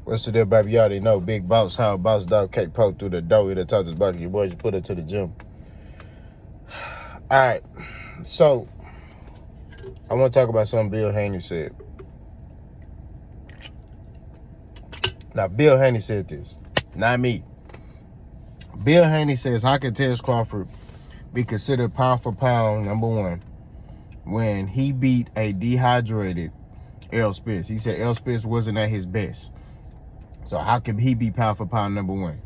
What's the deal, baby? You already know. Big boss, how boss dog cake poked through the door. It'll talk to about your boys. You put it to the gym. All right. So, I want to talk about something Bill Haney said. Now, Bill Haney said this, not me. Bill Haney says, how can Terence Crawford be considered pound for pound number one when he beat a dehydrated Errol Spence? He said Errol Spence wasn't at his best. So how can he be pound for pound number one?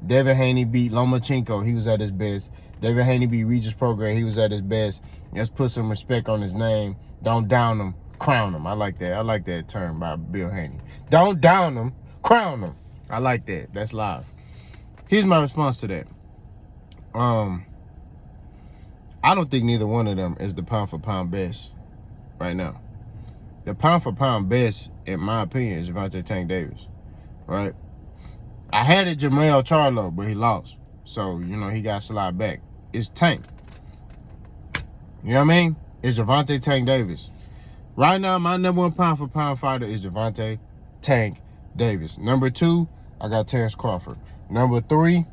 Devin Haney beat Lomachenko. He was at his best. Devin Haney beat Regis Program. He was at his best. Let's put some respect on his name. Don't down him, crown him. I like that. I like that term by Bill Haney. Don't down him, crown him. I like that. That's live. Here's my response to that. I don't think neither one of them is the pound for pound best right now. The pound for pound best, in my opinion, is Gervonta Tank Davis. Right? I had it Jermell Charlo, but he lost. So, he got to slide back. It's Tank. You know what I mean? It's Gervonta Tank Davis. Right now, my number one pound for pound fighter is Gervonta Tank Davis. Number two, I got Terence Crawford. Number three,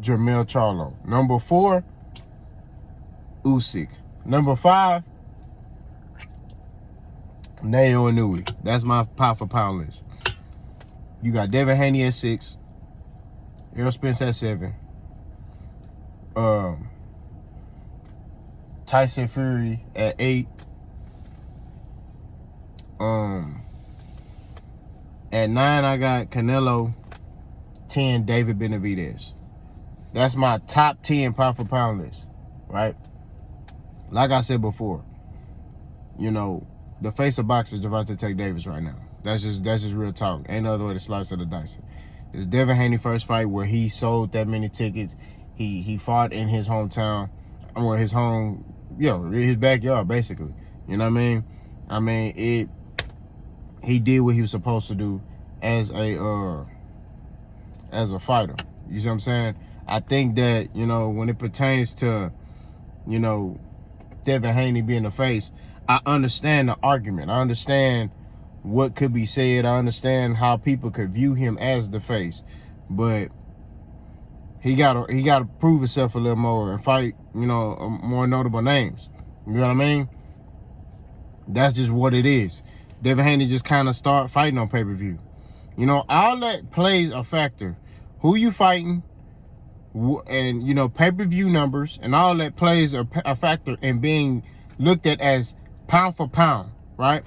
Jermell Charlo. Number four, Usyk. Number five, Naoya Inoue. That's my pound for pound list. You got Devin Haney at 6, Errol Spence at 7, Tyson Fury at 8, at 9 I got Canelo, 10 David Benavidez. That's my top 10 pound for pound list, right? Like I said before, the face of boxing is Gervonta Tank Davis right now. That's just real talk. Ain't no other way to slice of the dice. It's Devin Haney first fight where he sold that many tickets. He fought in his hometown, or his his backyard, basically. You know what I mean? He did what he was supposed to do as a fighter. You see what I'm saying? I think that, when it pertains to, Devin Haney being the face, I understand the argument. I understand what could be said. I understand how people could view him as the face, but he gotta prove himself a little more and fight, more notable names. You know what I mean? That's just what it is. Devin Haney just kind of start fighting on pay-per-view. All that plays a factor. Who you fighting, and pay-per-view numbers, and all that plays a factor in being looked at as pound for pound, right?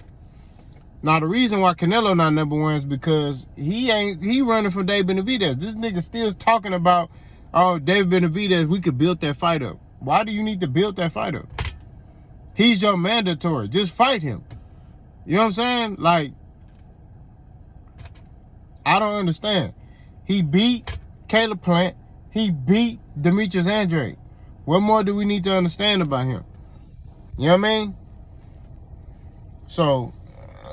Now, the reason why Canelo not number one is because he running for David Benavidez. This nigga still talking about, oh, David Benavidez, we could build that fight up. Why do you need to build that fight up? He's your mandatory. Just fight him. You know what I'm saying? Like, I don't understand. He beat Caleb Plant. He beat Demetrius Andrade. What more do we need to understand about him? You know what I mean? So,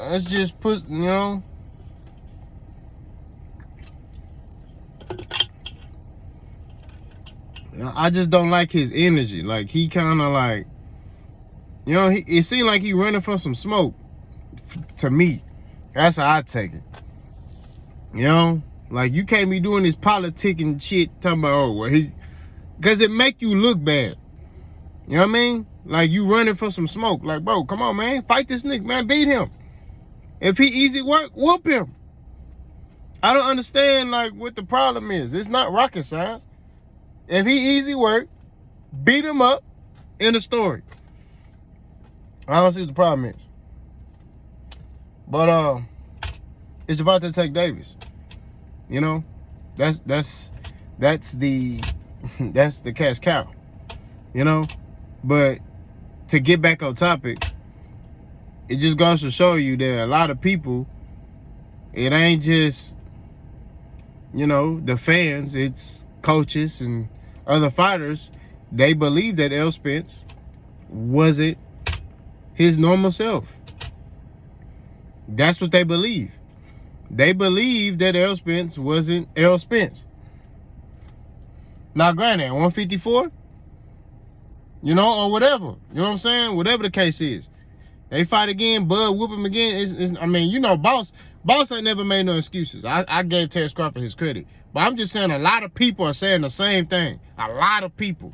let's just put, I just don't like his energy. Like, he kind of like, it seemed like he running from some smoke to me. That's how I take it. Like, you can't be doing this politicking shit talking about, because it make you look bad. You know what I mean? Like, you running for some smoke. Like, bro, come on, man. Fight this nigga, man. Beat him. If he easy work, whoop him. I don't understand, like, what the problem is. It's not rocket science. If he easy work, beat him up, end of story. I don't see what the problem is. But, it's Gervonta Tank Davis. That's the cash cow. But to get back on topic, it just goes to show you that a lot of people, it ain't just, the fans, it's coaches and other fighters. They believe that Errol Spence wasn't his normal self. That's what they believe. They believe that Errol Spence wasn't Errol Spence. Now, granted, 154, or whatever. You know what I'm saying? Whatever the case is. They fight again, Bud whoop him again. I mean, you know, Boss ain't never made no excuses. I gave Terence Crawford his credit. But I'm just saying a lot of people are saying the same thing. A lot of people.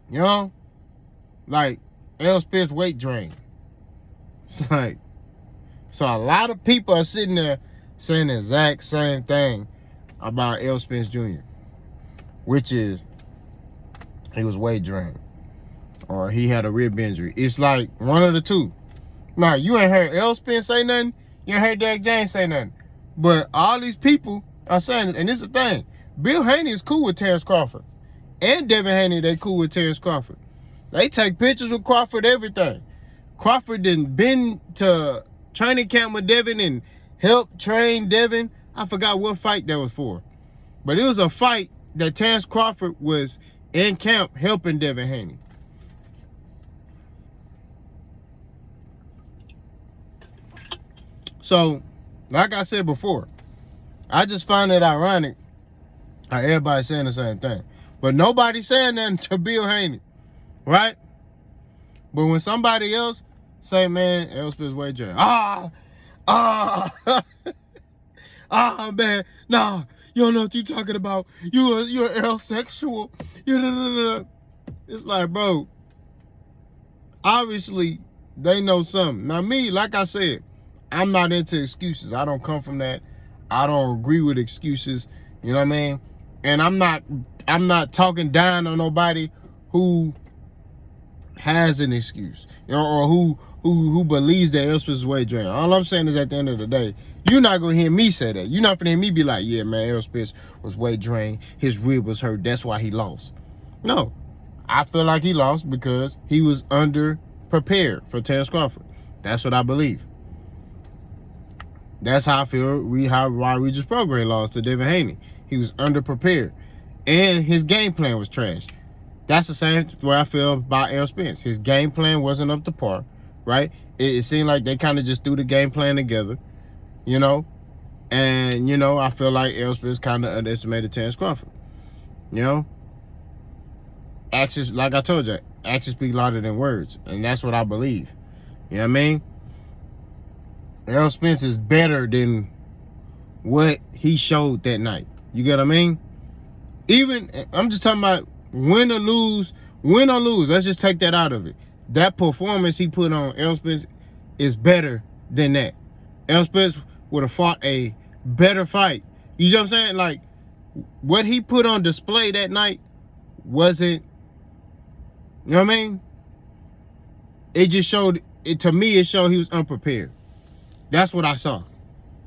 You know? Like, Spence weight drain. It's like, so a lot of people are sitting there saying the exact same thing about Spence Jr., which is he was weight drained or he had a rib injury. It's like one of the two. Now, you ain't heard Spence say nothing. You ain't heard Derek James say nothing. But all these people are saying it, and this is the thing. Bill Haney is cool with Terence Crawford. And Devin Haney, they cool with Terence Crawford. They take pictures with Crawford, everything. Crawford done been to training camp with Devin and helped train Devin. I forgot what fight that was for. But it was a fight that Terence Crawford was in camp helping Devin Haney. So, like I said before, I just find it ironic how everybody's saying the same thing. But nobody's saying nothing to Bill Haney, right? But when somebody else say, man, Spence weight drain. Man, nah, you don't know what you talking about. You're L-sexual. It's like, bro, obviously they know something. Now me, like I said, I'm not into excuses. I don't come from that. I don't agree with excuses. You know what I mean? And I'm not talking down on nobody who has an excuse, you know, or who believes that Spence is weight drain. All I'm saying is at the end of the day, you're not gonna hear me say that. You're not gonna hear me be like, yeah, man, Spence was weight drained. His rib was hurt. That's why he lost. No, I feel like he lost because he was under prepared for Terence Crawford. That's what I believe. That's how I feel why Regis Prograis lost to Devin Haney. He was underprepared. And his game plan was trash. That's the same way I feel about Spence. His game plan wasn't up to par, right? It seemed like they kind of just threw the game plan together, you know? And, you know, I feel like Spence kind of underestimated Terence Crawford, you know? Actions, like I told you, actions speak louder than words. And that's what I believe. You know what I mean? Spence is better than what he showed that night. You get what I mean? Even, I'm just talking about win or lose, let's just take that out of it. That performance he put on Spence is better than that. Spence would have fought a better fight. You know what I'm saying? Like, what he put on display that night wasn't, you know what I mean? It just showed, to me, it showed he was unprepared. That's what I saw.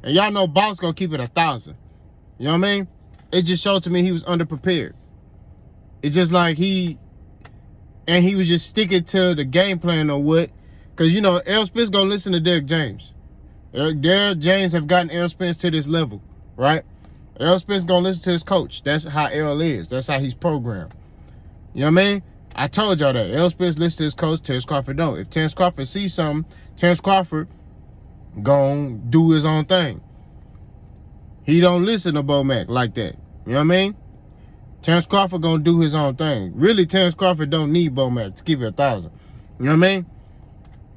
And y'all know Boss gonna keep it 1,000. You know what I mean? It just showed to me he was underprepared. It's just like he was just sticking to the game plan or what. Because, you know, Spence gonna listen to Derek James. Derek James have gotten Spence to this level, right? Spence gonna listen to his coach. That's how is. That's how he's programmed. You know what I mean? I told y'all that. Spence listens to his coach, Terence Crawford don't. If Terence Crawford sees something, Terence Crawford gonna do his own thing. He don't listen to Bomac like that. You know what I mean? Terence Crawford gonna do his own thing. Really, Terence Crawford don't need Bomac to keep it 1,000. You know what I mean?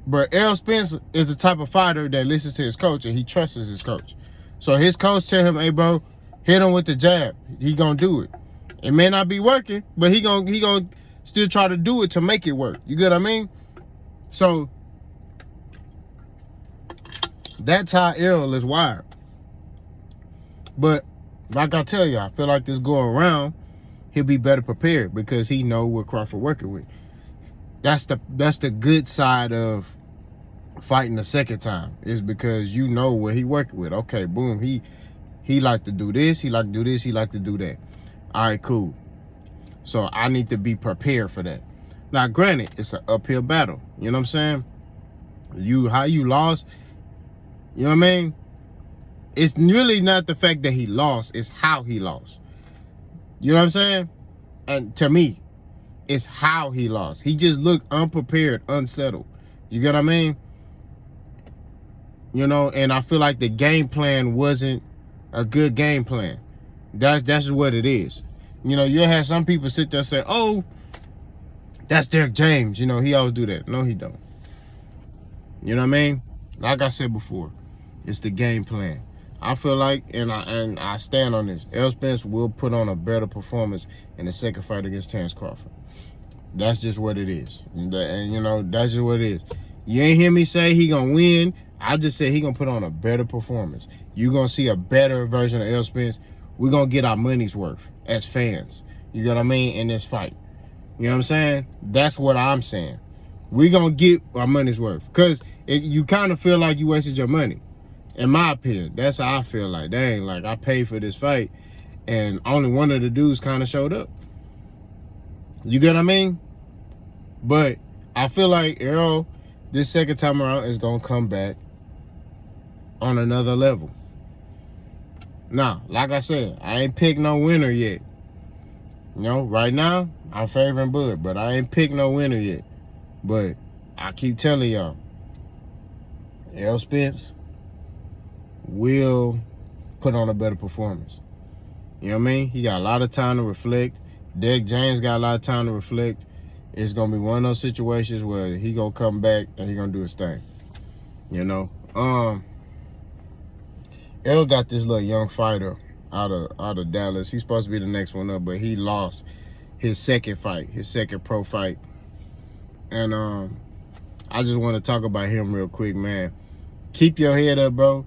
But Spence is the type of fighter that listens to his coach and he trusts his coach. So his coach tell him, hey bro, hit him with the jab. He gonna do it. It may not be working, but he gonna still try to do it to make it work. You get what I mean? So that's how Errol is wired. But like I tell you, I feel like this go around, he'll be better prepared because he know what Crawford working with. That's the good side of fighting the second time, is because you know what he working with. Okay, boom, he like to do this, he like to do this, he like to do that. All right, cool. So I need to be prepared for that. Now, granted, it's an uphill battle. You know what I'm saying? How you lost, you know what I mean? It's really not the fact that he lost, it's how he lost. You know what I'm saying? And to me, it's how he lost. He just looked unprepared, unsettled. You get what I mean? You know, and I feel like the game plan wasn't a good game plan. That's just what it is. You know, you'll have some people sit there and say, oh, that's Derek James. You know, he always do that. No, he don't. You know what I mean? Like I said before, it's the game plan. I feel like, and I stand on this, Errol Spence will put on a better performance in the second fight against Terence Crawford. That's just what it is. And you know, that's just what it is. You ain't hear me say he gonna win. I just said he gonna put on a better performance. You gonna see a better version of Errol Spence. We're gonna get our money's worth as fans. You know what I mean? In this fight. You know what I'm saying? That's what I'm saying. We're gonna get our money's worth. Because you kind of feel like you wasted your money. In my opinion, that's how I feel like. Dang, like I paid for this fight and only one of the dudes kind of showed up. You get what I mean? But I feel like Errol, this second time around, is going to come back on another level. Now, like I said, I ain't picked no winner yet. You know, right now, I'm favoring Bud, but I ain't picked no winner yet. But I keep telling y'all, Errol Spence will put on a better performance. You know what I mean? He got a lot of time to reflect. Derek James got a lot of time to reflect. It's going to be one of those situations where he going to come back and he going to do his thing. You know? Errol got this little young fighter out of Dallas. He's supposed to be the next one up, but he lost his second fight, his second pro fight. And I just want to talk about him real quick, man. Keep your head up, bro.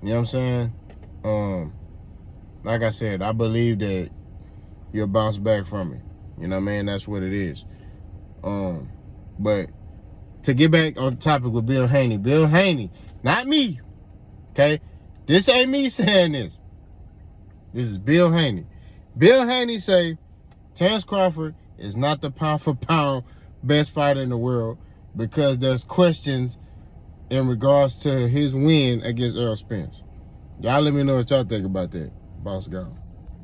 You know what I'm saying? Like I said, I believe that you'll bounce back from it. You know what I mean? That's what it is. But to get back on topic with Bill Haney, not me, okay? This ain't me saying this. This is Bill Haney. Bill Haney say Terence Crawford is not the pound-for-pound best fighter in the world because there's questions in regards to his win against Errol Spence. Y'all let me know what y'all think about that. Boss gone.